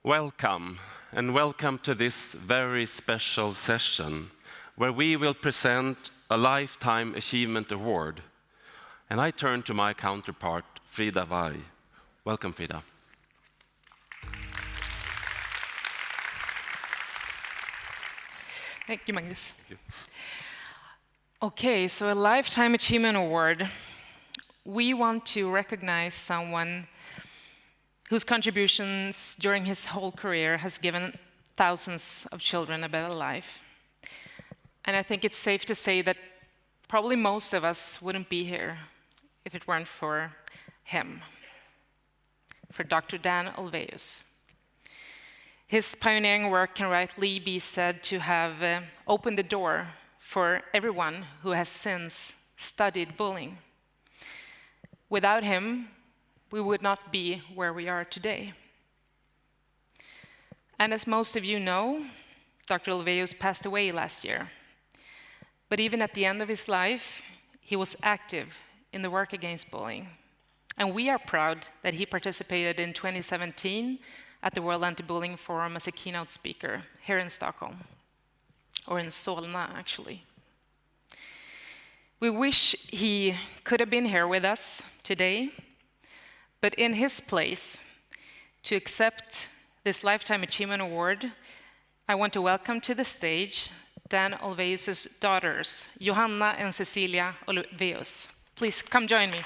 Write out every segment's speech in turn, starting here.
Welcome, and welcome to this very special session, where we will present a Lifetime Achievement Award. And I turn to my counterpart, Frida Varg. Welcome, Frida. Thank you, Magnus. Thank you. Okay, so a Lifetime Achievement Award. We want to recognize someone whose contributions during his whole career has given thousands of children a better life. And I think it's safe to say that probably most of us wouldn't be here if it weren't for him, for Dr. Dan Olweus. His pioneering work can rightly be said to have opened the door for everyone who has since studied bullying. Without him, we would not be where we are today. And as most of you know, Dr. Olweus passed away last year. But even at the end of his life, he was active in the work against bullying. And we are proud that he participated in 2017 at the World Anti-Bullying Forum as a keynote speaker here in Stockholm, or in Solna, actually. We wish he could have been here with us today, but in his place, to accept this Lifetime Achievement Award, I want to welcome to the stage Dan Olweus' daughters, Johanna and Cecilia Olweus. Please come join me.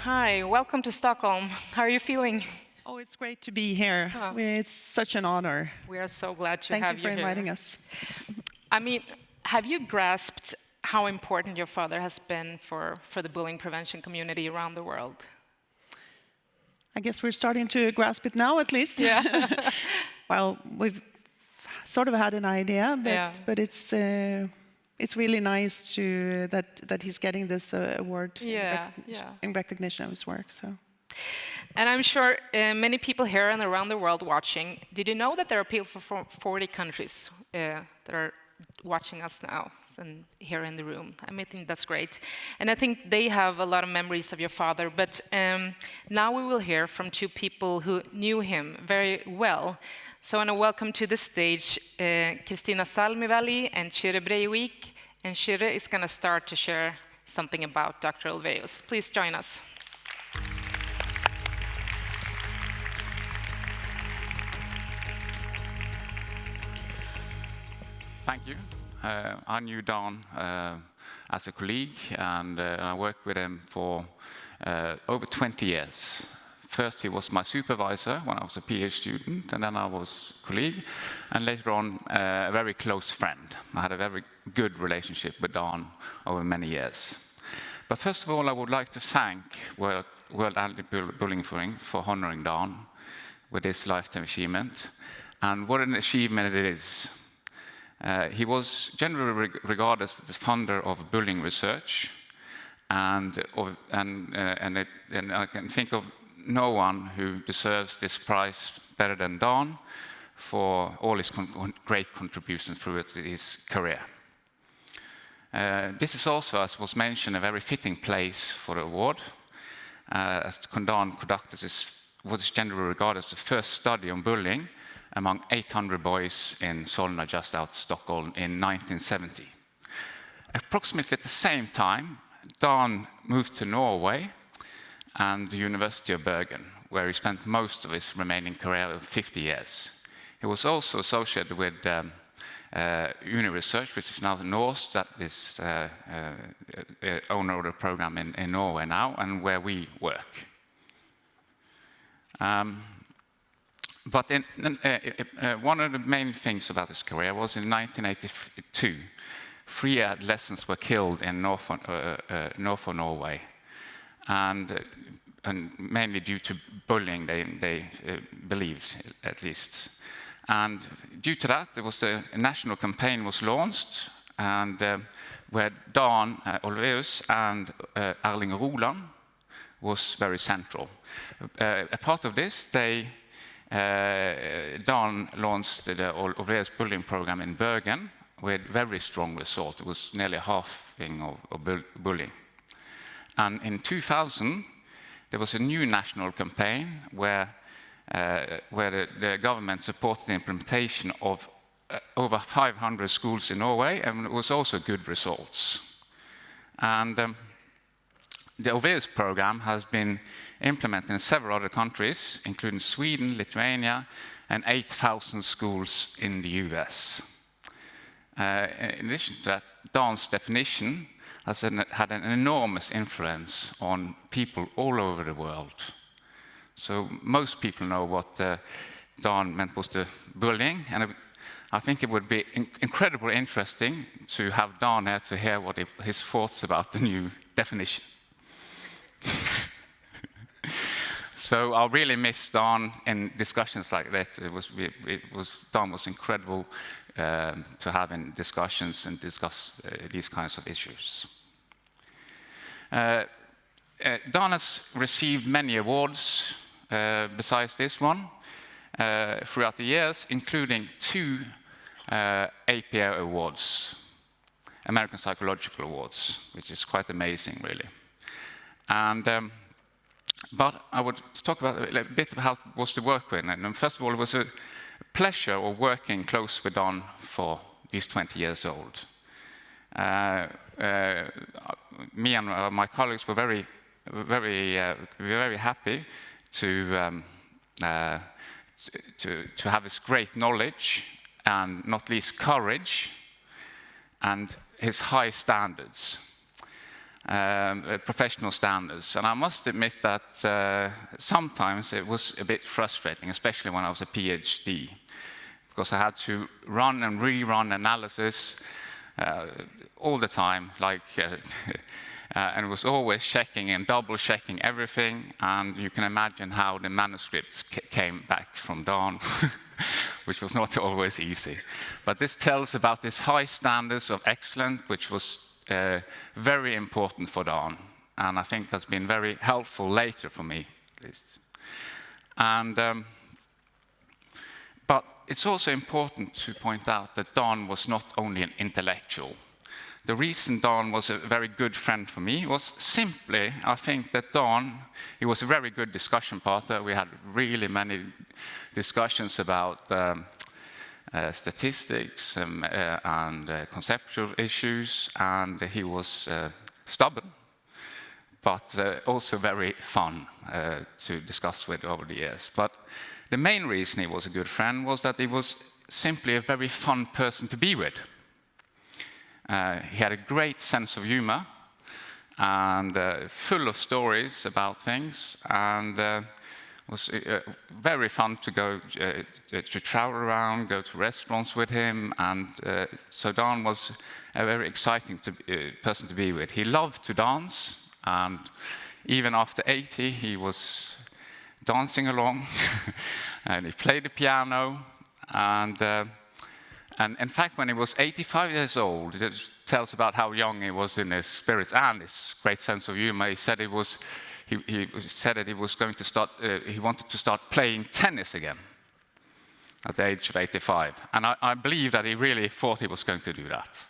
Hi, welcome to Stockholm. How are you feeling? Oh, it's great to be here. Oh. It's such an honor. We are so glad to have you here. Thank you for inviting us. I mean, have you grasped how important your father has been for the bullying prevention community around the world? I guess we're starting to grasp it now, at least. Yeah. Well, we've sort of had an idea, but it's really nice that he's getting this award in recognition of his work. So. And I'm sure many people here and around the world watching, did you know that there are people from 40 countries that are watching us now and here in the room? I think that's great. And I think they have a lot of memories of your father, but now we will hear from two people who knew him very well. So I want to welcome to the stage Kristina Salmiväli and Kyrre Breivik. And Kyrre is going to start to share something about Dr. Olweus. Please join us. Thank you. I knew Dan as a colleague, and I worked with him for over 20 years. First, he was my supervisor when I was a PhD student, and then I was a colleague, and later on, a very close friend. I had a very good relationship with Dan over many years. But first of all, I would like to thank World Anti-Bullying Forum for honoring Dan with this lifetime achievement, and what an achievement it is. He was generally regarded as the founder of bullying research, and I can think of no one who deserves this prize better than Dan for all his great contributions throughout his career. This is also, as was mentioned, a very fitting place for the award, as Dan conducted what is generally regarded as the first study on bullying among 800 boys in Solna, just outside Stockholm, in 1970. Approximately at the same time, Dan moved to Norway and the University of Bergen, where he spent most of his remaining career of 50 years. He was also associated with Uni Research, which is now NORSE, that is owner of the program in Norway now, and where we work. But one of the main things about his career was in 1982, 3 adolescents were killed in north of Norway, and mainly due to bullying, they believed, at least. And due to that, a national campaign was launched, and where Dan Olweus and Erling Roland was very central. A part of this, they Dan launched the Olweus bullying program in Bergen with very strong result. It was nearly halving of bullying. And in 2000, there was a new national campaign where the government supported the implementation of over 500 schools in Norway, and it was also good results. And the Olweus program has been implemented in several other countries, including Sweden, Lithuania, and 8,000 schools in the US. In addition to that, Dan's definition has had an enormous influence on people all over the world. So most people know what Dan meant was the bullying, and I think it would be incredibly interesting to have Dan here to hear what his thoughts about the new definition. So I'll really miss Dan in discussions like that. Dan was incredible to have in discussions and discuss these kinds of issues. Dan has received many awards besides this one throughout the years, including 2 APA awards, American Psychological Awards, which is quite amazing, really. And but I would talk about a bit about how it was to work with. And first of all, it was a pleasure of working close with Dan for these 20 years old. Me and my colleagues were very happy to have his great knowledge and not least courage and his high standards. Professional standards. And I must admit that sometimes it was a bit frustrating, especially when I was a PhD, because I had to run and rerun analysis all the time, and was always checking and double-checking everything, and you can imagine how the manuscripts came back from Dan, which was not always easy. But this tells about this high standards of excellence, which was very important for Dan, and I think that's been very helpful later for me, at least. And but it's also important to point out that Dan was not only an intellectual. The reason Dan was a very good friend for me was simply, I think that Dan, he was a very good discussion partner. We had really many discussions about statistics and conceptual issues, and he was stubborn, but also very fun to discuss with over the years. But the main reason he was a good friend was that he was simply a very fun person to be with. He had a great sense of humor and full of stories about things, and was very fun to go to travel around, go to restaurants with him, and so Dan was a very exciting person to be with. He loved to dance, and even after 80, he was dancing along, and he played the piano, and in fact, when he was 85 years old, it tells about how young he was in his spirits and his great sense of humor. He said he said that he was going to start. He wanted to start playing tennis again at the age of 85, and I believe that he really thought he was going to do that.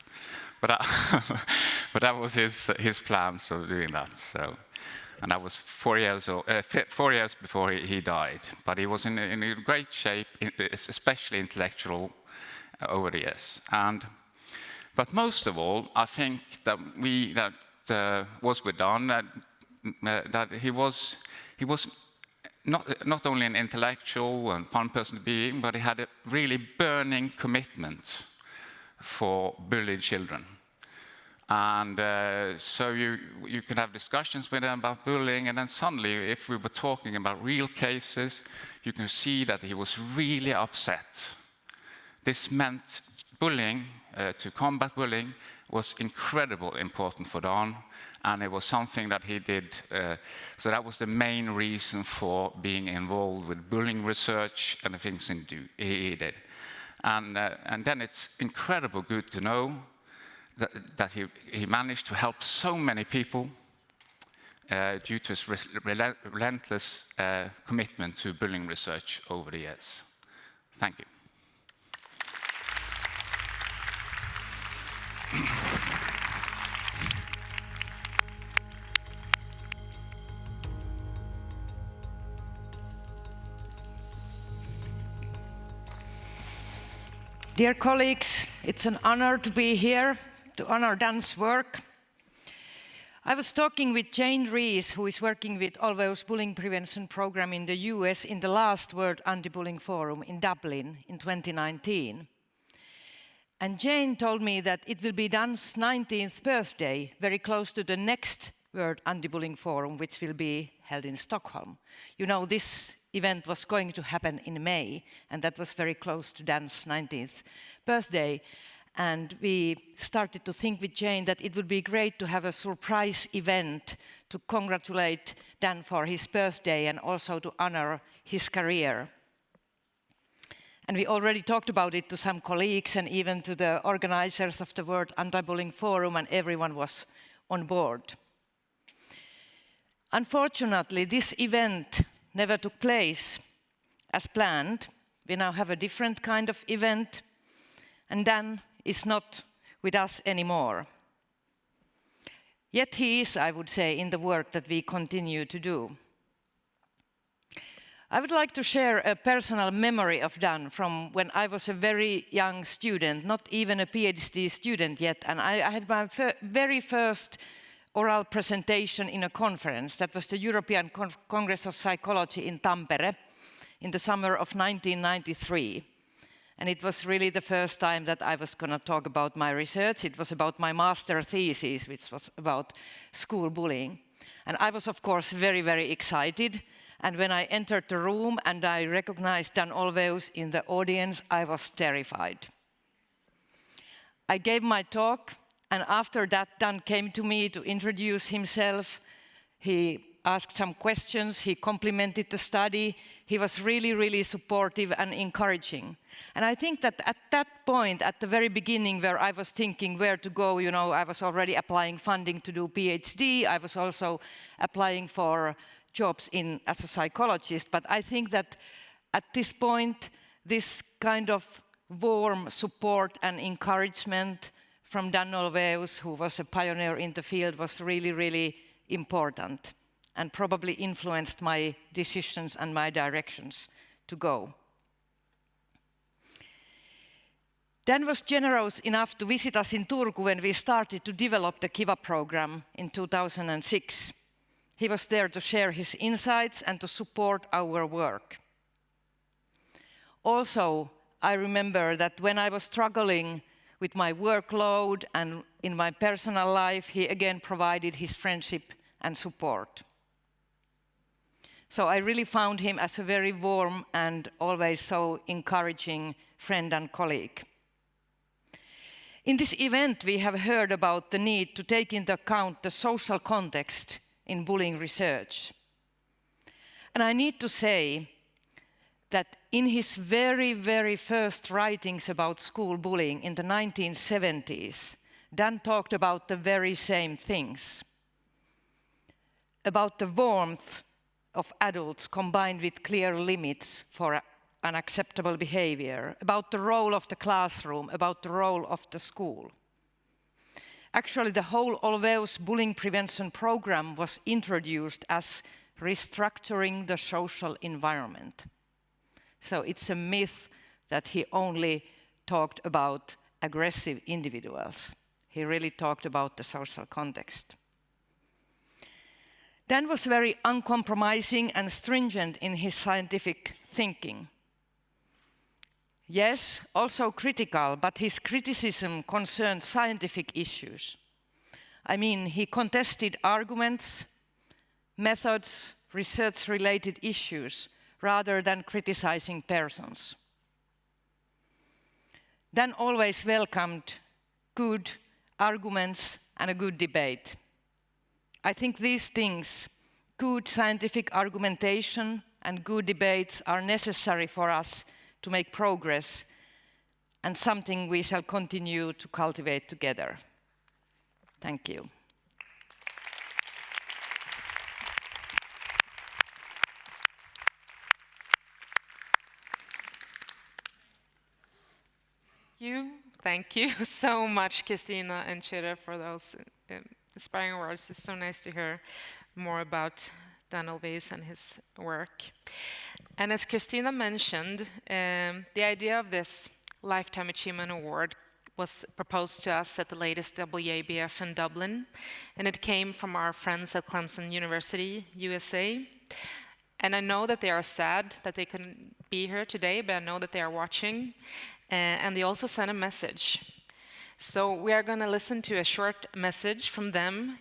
But that was his plans of doing that. So, and that was 4 years before he died. But he was in a great shape, especially intellectual, over the years. But most of all, I think that was with Dan that he was not only an intellectual and fun person to be in, but he had a really burning commitment for bullied children. And so you could have discussions with him about bullying, and then suddenly, if we were talking about real cases, you can see that he was really upset. This meant bullying, to combat bullying, was incredibly important for Dan, and it was something that he did. So that was the main reason for being involved with bullying research and the things he did. And then it's incredibly good to know that he managed to help so many people due to his relentless commitment to bullying research over the years. Thank you. Dear colleagues, it's an honor to be here to honor Dan's work. I was talking with Jane Rees, who is working with Olweus Bullying Prevention Program in the US in the last World Anti-Bullying Forum in Dublin in 2019. And Jane told me that it will be Dan's 19th birthday, very close to the next World Anti-Bullying Forum, which will be held in Stockholm. You know, this event was going to happen in May, and that was very close to Dan's 19th birthday. And we started to think with Jane that it would be great to have a surprise event to congratulate Dan for his birthday and also to honor his career. And we already talked about it to some colleagues and even to the organizers of the World Anti-Bullying Forum, and everyone was on board. Unfortunately, this event never took place as planned. We now have a different kind of event, and Dan is not with us anymore. Yet he is, I would say, in the work that we continue to do. I would like to share a personal memory of Dan from when I was a very young student, not even a PhD student yet, and I had my very first oral presentation in a conference. That was the European Congress of Psychology in Tampere in the summer of 1993. And it was really the first time that I was going to talk about my research. It was about my master thesis, which was about school bullying. And I was, of course, very, very excited. And when I entered the room and I recognized Dan Olweus in the audience, I was terrified. I gave my talk, and after that, Dan came to me to introduce himself. He asked some questions, he complimented the study. He was really, really supportive and encouraging. And I think that at that point, at the very beginning, where I was thinking where to go, you know, I was already applying funding to do PhD. I was also applying for jobs as a psychologist. But I think that at this point, this kind of warm support and encouragement from Dan Olweus, who was a pioneer in the field, was really, really important and probably influenced my decisions and my directions to go. Dan was generous enough to visit us in Turku when we started to develop the Kiva program in 2006. He was there to share his insights and to support our work. Also, I remember that when I was struggling with my workload and in my personal life, he again provided his friendship and support. So I really found him as a very warm and always so encouraging friend and colleague. In this event, we have heard about the need to take into account the social context in bullying research. And I need to say that in his very, very first writings about school bullying in the 1970s, Dan talked about the very same things, about the warmth of adults combined with clear limits for unacceptable behavior, about the role of the classroom, about the role of the school. Actually, the whole Olweus bullying prevention program was introduced as restructuring the social environment. So it's a myth that he only talked about aggressive individuals. He really talked about the social context. Dan was very uncompromising and stringent in his scientific thinking. Yes, also critical, but his criticism concerned scientific issues. I mean, he contested arguments, methods, research-related issues, rather than criticizing persons. Dan always welcomed good arguments and a good debate. I think these things, good scientific argumentation and good debates, are necessary for us to make progress, and something we shall continue to cultivate together. Thank you. Thank you so much, Kristina and Chira, for those inspiring words. It's so nice to hear more about Dan Olweus and his work. And as Kristina mentioned, the idea of this Lifetime Achievement Award was proposed to us at the latest WABF in Dublin, and it came from our friends at Clemson University, USA. And I know that they are sad that they couldn't be here today, but I know that they are watching, and they also sent a message. So we are going to listen to a short message from them,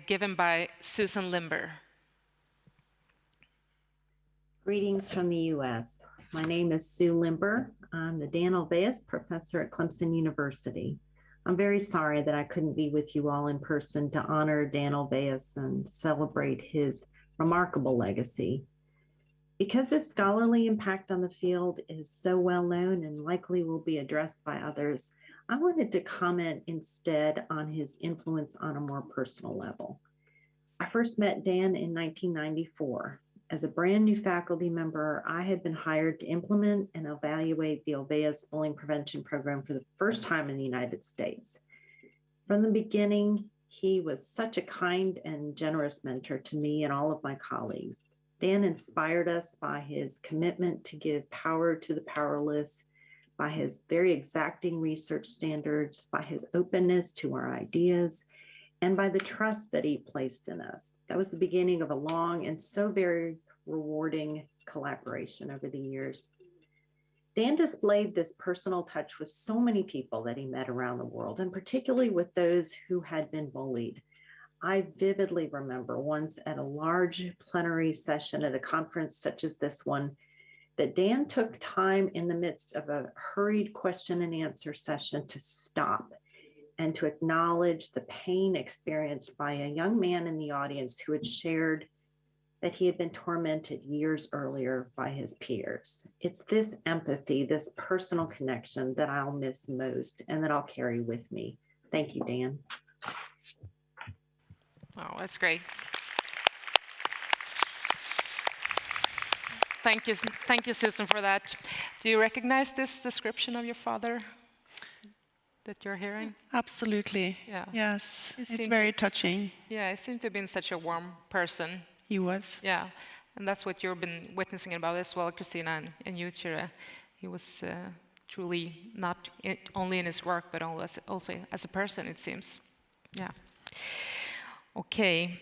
given by Susan Limber. Greetings from the U.S. My name is Sue Limber. I'm the Dan Olweus Professor at Clemson University. I'm very sorry that I couldn't be with you all in person to honor Dan Olweus and celebrate his remarkable legacy. Because his scholarly impact on the field is so well known and likely will be addressed by others, I wanted to comment instead on his influence on a more personal level. I first met Dan in 1994. As a brand new faculty member, I had been hired to implement and evaluate the Olweus Bullying Prevention Program for the first time in the United States. From the beginning, he was such a kind and generous mentor to me and all of my colleagues. Dan inspired us by his commitment to give power to the powerless, by his very exacting research standards, by his openness to our ideas, and by the trust that he placed in us. That was the beginning of a long and so very rewarding collaboration over the years. Dan displayed this personal touch with so many people that he met around the world, and particularly with those who had been bullied. I vividly remember once at a large plenary session at a conference such as this one, that Dan took time in the midst of a hurried question and answer session to stop and to acknowledge the pain experienced by a young man in the audience who had shared that he had been tormented years earlier by his peers. It's this empathy, this personal connection that I'll miss most and that I'll carry with me. Thank you, Dan. Oh, that's great. Thank you, Susan, for that. Do you recognize this description of your father that you're hearing? Absolutely. Yeah. Yes, it's very touching. Yeah, he seemed to have been such a warm person. He was. Yeah, and that's what you've been witnessing about as well, Kristina and you, Chira. He was truly not only in his work, but also as a person, it seems. Yeah. Okay.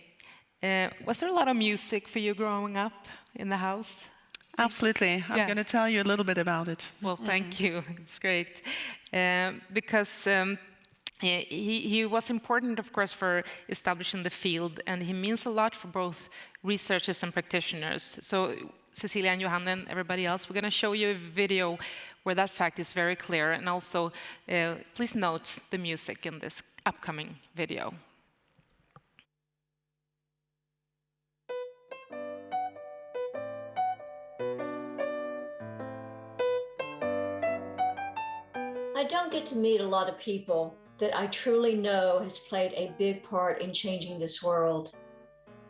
Was there a lot of music for you growing up in the house? Absolutely. I'm going to tell you a little bit about it. Well, thank you. It's great. Because he was important, of course, for establishing the field, and he means a lot for both researchers and practitioners. So, Cecilia and Johan and everybody else, we're going to show you a video where that fact is very clear. And also, please note the music in this upcoming video. I don't get to meet a lot of people that I truly know has played a big part in changing this world.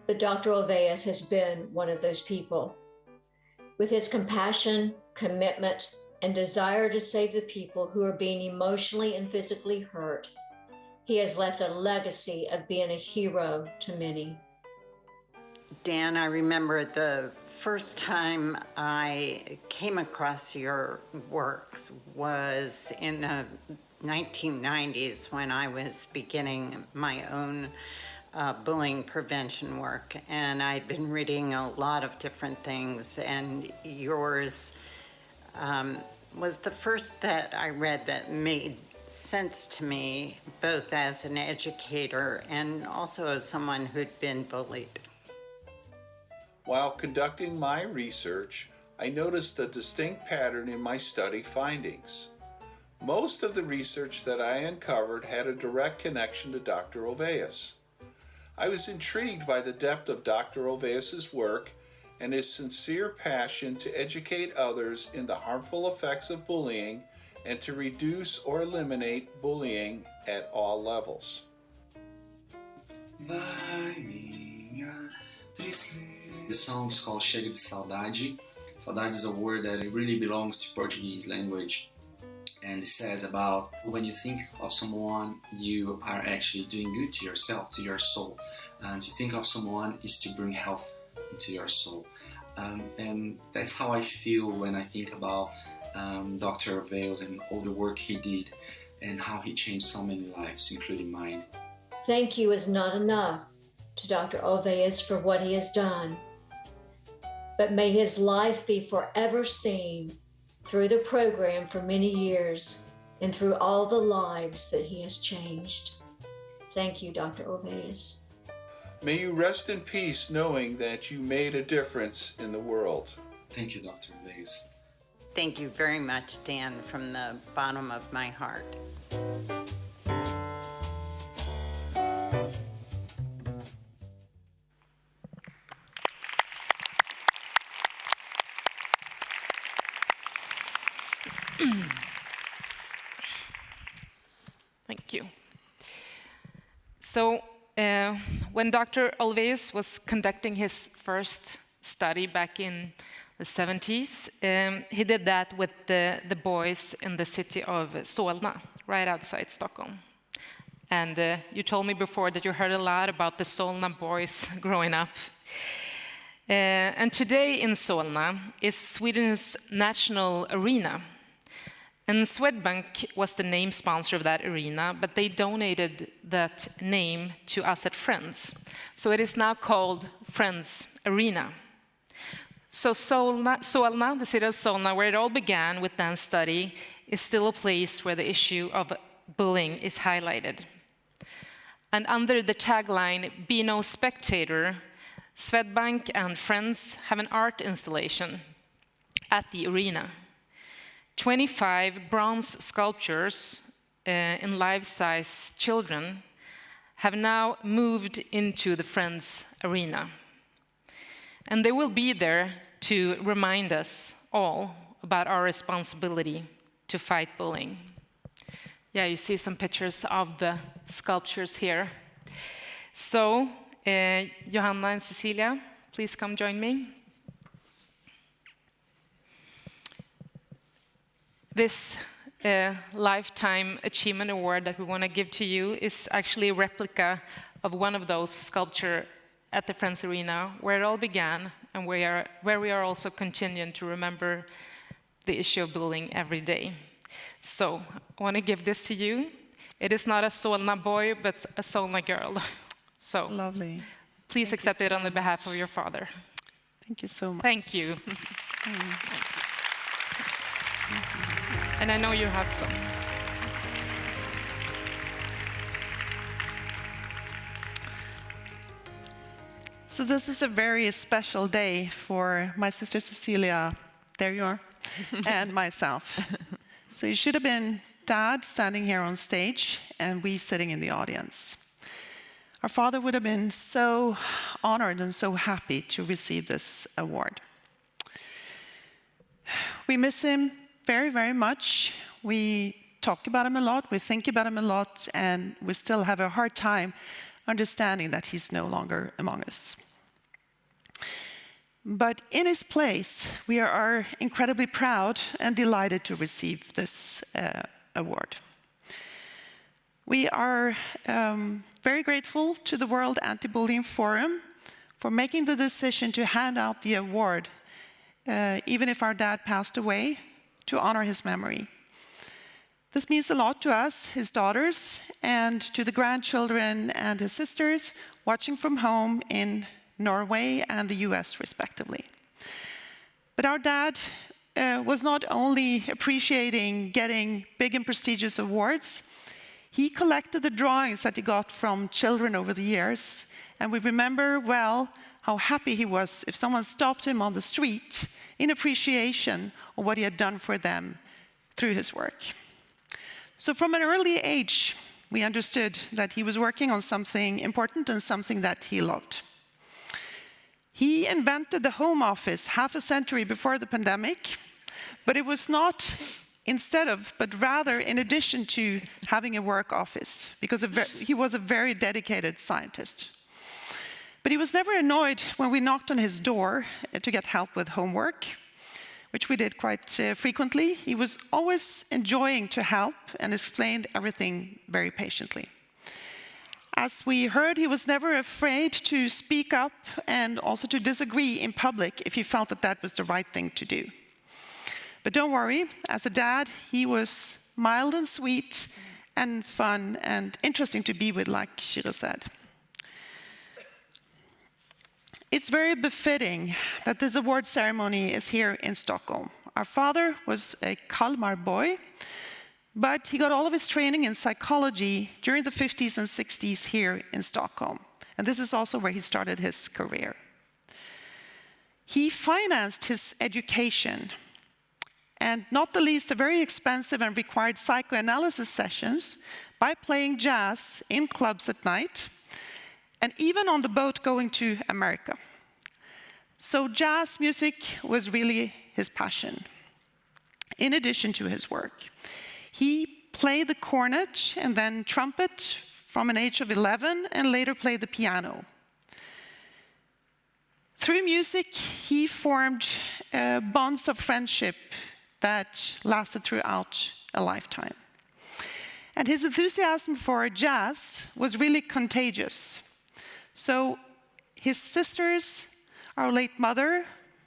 But Dr. Olweus has been one of those people. With his compassion, commitment, and desire to save the people who are being emotionally and physically hurt, he has left a legacy of being a hero to many. Dan, I remember the first time I came across your works was in the 1990s when I was beginning my own bullying prevention work, and I'd been reading a lot of different things, and yours was the first that I read that made sense to me, both as an educator and also as someone who'd been bullied. While conducting my research, I noticed a distinct pattern in my study findings. Most of the research that I uncovered had a direct connection to Dr. Olweus. I was intrigued by the depth of Dr. Olweus's work and his sincere passion to educate others in the harmful effects of bullying and to reduce or eliminate bullying at all levels. This song is called Chega de Saudade. Saudade is a word that really belongs to Portuguese language. And it says about when you think of someone, you are actually doing good to yourself, to your soul. And to think of someone is to bring health into your soul. And that's how I feel when I think about Dr. Olweus and all the work he did and how he changed so many lives, including mine. Thank you is not enough to Dr. Olweus for what he has done. But may his life be forever seen through the program for many years and through all the lives that he has changed. Thank you, Dr. Olweus. May you rest in peace knowing that you made a difference in the world. Thank you, Dr. Olweus. Thank you very much, Dan, from the bottom of my heart. Thank you. So, when Dr. Olweus was conducting his first study back in the 70s, he did that with the boys in the city of Solna, right outside Stockholm. And you told me before that you heard a lot about the Solna boys growing up. And today in Solna is Sweden's national arena. And Swedbank was the name sponsor of that arena, but they donated that name to us at Friends. So it is now called Friends Arena. So Solna, the city of Solna, where it all began with dance study, is still a place where the issue of bullying is highlighted. And under the tagline, "Be no spectator," Swedbank and Friends have an art installation at the arena. 25 bronze sculptures in life-size children have now moved into the Friends Arena. And they will be there to remind us all about our responsibility to fight bullying. Yeah, you see some pictures of the sculptures here. So, Johanna and Cecilia, please come join me. This Lifetime Achievement Award that we want to give to you is actually a replica of one of those sculptures at the Friends Arena, where it all began, and where we are also continuing to remember the issue of bullying every day. So, I want to give this to you. It is not a Solna boy, but a Solna girl. So, lovely. Please accept it on the behalf of your father. Thank you so much. Thank you. And I know you have some. So this is a very special day for my sister Cecilia, there you are, and myself. So you should have been Dad standing here on stage and we sitting in the audience. Our father would have been so honored and so happy to receive this award. We miss him very, very much. We talk about him a lot, we think about him a lot, and we still have a hard time understanding that he's no longer among us. But in his place, we are incredibly proud and delighted to receive this award. We are very grateful to the World Anti-Bullying Forum for making the decision to hand out the award, even if our dad passed away, to honor his memory. This means a lot to us, his daughters, and to the grandchildren and his sisters watching from home in Norway and the US, respectively. But our dad was not only appreciating getting big and prestigious awards, he collected the drawings that he got from children over the years, and we remember well how happy he was if someone stopped him on the street in appreciation of what he had done for them through his work. So from an early age, we understood that he was working on something important and something that he loved. He invented the home office half a century before the pandemic, but it was not instead of, but rather in addition to having a work office, because he was a very dedicated scientist. But he was never annoyed when we knocked on his door to get help with homework, which we did quite frequently, he was always enjoying to help and explained everything very patiently. As we heard, he was never afraid to speak up and also to disagree in public if he felt that that was the right thing to do. But don't worry, as a dad, he was mild and sweet and fun and interesting to be with, like Shira said. It's very befitting that this award ceremony is here in Stockholm. Our father was a Kalmar boy, but he got all of his training in psychology during the 50s and 60s here in Stockholm. And this is also where he started his career. He financed his education, and not the least the very expensive and required psychoanalysis sessions, by playing jazz in clubs at night, and even on the boat going to America. So jazz music was really his passion, in addition to his work. He played the cornet and then trumpet from an age of 11, and later played the piano. Through music, he formed bonds of friendship that lasted throughout a lifetime. And his enthusiasm for jazz was really contagious. So his sisters, our late mother,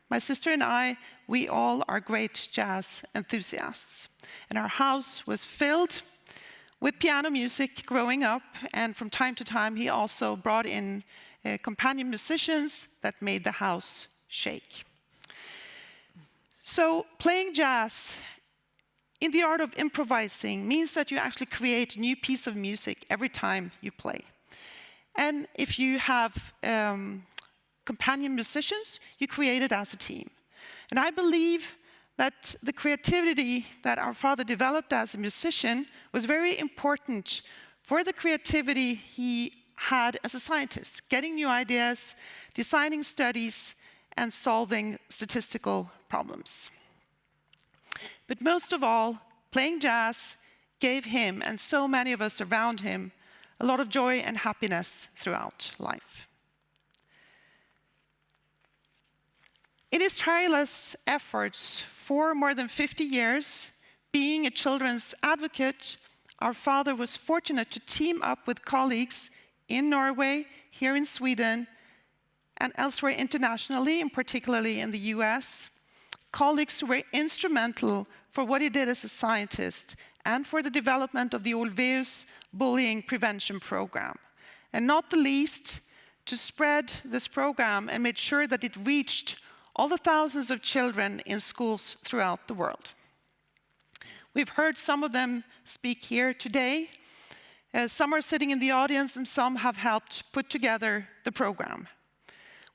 my sister and I, we all are great jazz enthusiasts. And our house was filled with piano music growing up, and from time to time he also brought in companion musicians that made the house shake. So playing jazz in the art of improvising means that you actually create a new piece of music every time you play. And if you have companion musicians, you create it as a team. And I believe that the creativity that our father developed as a musician was very important for the creativity he had as a scientist, getting new ideas, designing studies, and solving statistical problems. But most of all, playing jazz gave him, and so many of us around him, a lot of joy and happiness throughout life. In his tireless efforts for more than 50 years, being a children's advocate, our father was fortunate to team up with colleagues in Norway, here in Sweden, and elsewhere internationally, and particularly in the US, colleagues who were instrumental for what he did as a scientist and for the development of the Olweus bullying prevention program. And not the least, to spread this program and make sure that it reached all the thousands of children in schools throughout the world. We've heard some of them speak here today. Some are sitting in the audience, and some have helped put together the program.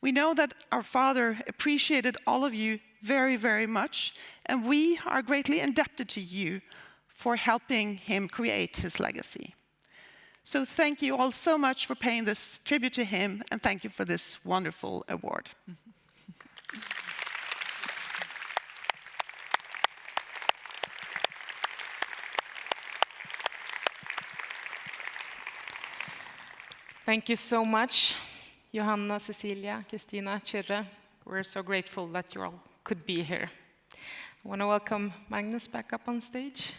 We know that our father appreciated all of you very, very much, and we are greatly indebted to you for helping him create his legacy. So thank you all so much for paying this tribute to him, and thank you for this wonderful award. Thank you so much, Johanna, Cecilia, Kristina, Kyrre. We're so grateful that you all could be here. I want to welcome Magnus back up on stage.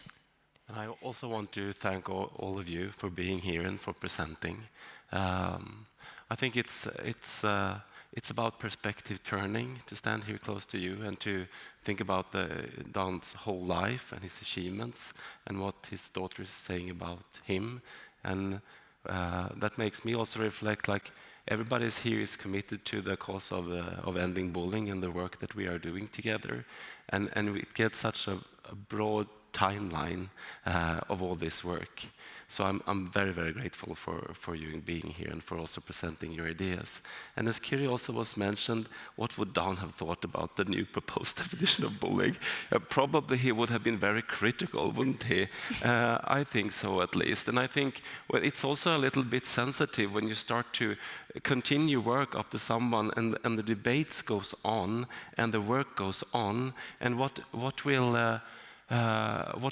And I also want to thank all of you for being here and for presenting. I think it's about perspective turning, to stand here close to you and to think about Dan's whole life and his achievements and what his daughter is saying about him. And that makes me also reflect, like, everybody here is committed to the cause of ending bullying and the work that we are doing together. And it gets such a broad timeline of all this work. So I'm very, very grateful for you being here and for also presenting your ideas. And as Kiri also was mentioned, what would Dan have thought about the new proposed definition of bullying? Probably he would have been very critical, wouldn't he? I think so, at least. And I think it's also a little bit sensitive when you start to continue work after someone and the debates goes on and the work goes on, and what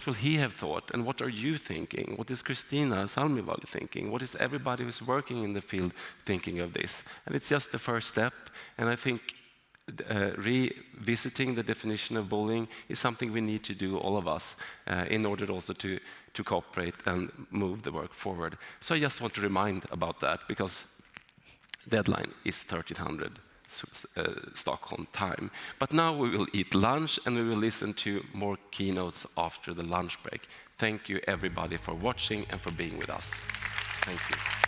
will he have thought, and what are you thinking? What is Kristina Salmivall thinking? What is everybody who's working in the field thinking of this? And it's just the first step, and I think revisiting the definition of bullying is something we need to do, all of us, in order also to cooperate and move the work forward. So I just want to remind about that, because deadline is 1300 Stockholm time. But now we will eat lunch and we will listen to more keynotes after the lunch break. Thank you everybody for watching and for being with us. Thank you.